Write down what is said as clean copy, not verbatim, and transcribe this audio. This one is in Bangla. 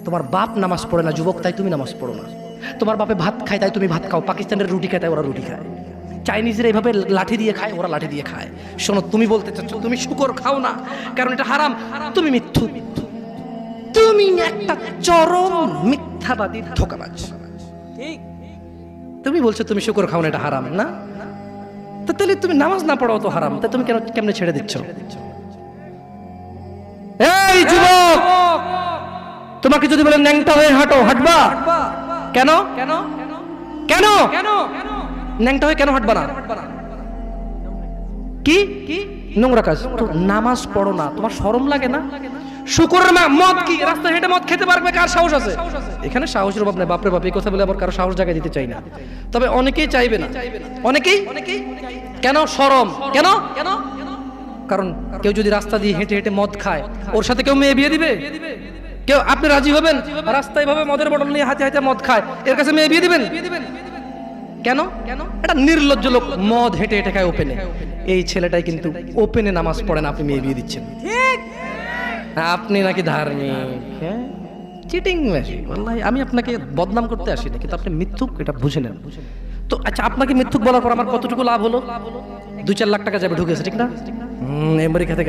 তোমার বাপ নামাজ পড়ে না যুবক, তাই তুমি নামাজ পড়ো না। তোমার বাপে ভাত খায় তাই তুমি ভাত খাও, পাকিস্তানের রুটি খায় তাই ওরা রুটি খায়, চাইনিজরা এইভাবে লাঠি দিয়ে খায়, ওরা লাঠি দিয়ে খায়। শোনো, তুমি বলতে চাচ্ছ তুমি শুকর খাও না কারণ এটা হারাম, তুমি মিথ্যুক, তুমি একটা চরম মিথ্যাবাদী, ধোঁকাবাজ। তুমি বলছো তুমি শুকর খাও না, এটা হারাম না, তো তাহলে তুমি নামাজ না পড়াও তো হারাম, তা তুমি কেমনে ছেড়ে দিচ্ছ? এই যুবক, তোমাকে যদি বলে ন্যাংটা হয়ে হাঁটো, হাঁটবা কেন? কেন কেন ন্যাংটা হয়ে কেন হাঁটবা না? কি নোংরা কাজ? তো নামাজ পড়ো না, তোমার শরম লাগে না? শুকরের মদ কি রাস্তা হেঁটে মদ খেতে পারবে? কার সাহস আছে? এখানে সাহসের অভাব নেই, বাপরে বাপ, এই কথা বলে আবার কারো সাহস জায়গায় দিতে চাই না, তবে অনেকেই চাইবে না, অনেকেই। কেন শরম? কেন? কারণ কেউ যদি রাস্তা দিয়ে হেঁটে হেঁটে মদ খায়, ওর সাথে কেউ মেয়ে বিয়ে দিবে? কেউ? আপনি রাজি হবেন রাস্তায় ভাবে মদের বটল নিয়ে হাতে হাতে মদ খায়, এর কাছে মেয়ে বিয়ে দিবেন? কেন? এটা নির্লজ্জ লোক মদ হেঁটে হেঁটে খায় ওপেনে, এই ছেলেটাই কিন্তু ওপেনে নামাজ পড়ে না, আপনি মেয়ে বিয়ে দিচ্ছেন। ঠিক, আপনি নাকি ধার্মিক, হ্যাঁ, চিটিং মেশি। ওয়াল্লাহি আমি আপনাকে বদনাম করতে আসিনি, কিন্তু আপনি মিথ্যুক, এটা বুঝে নেন। তো আচ্ছা, আপনাকে মিথ্যুক বলার পর আমার কতটুকু লাভ হলো? 2-4 লাখ টাকা যাবে ঢুকেছে, ঠিক না? আমেরিকা থেকে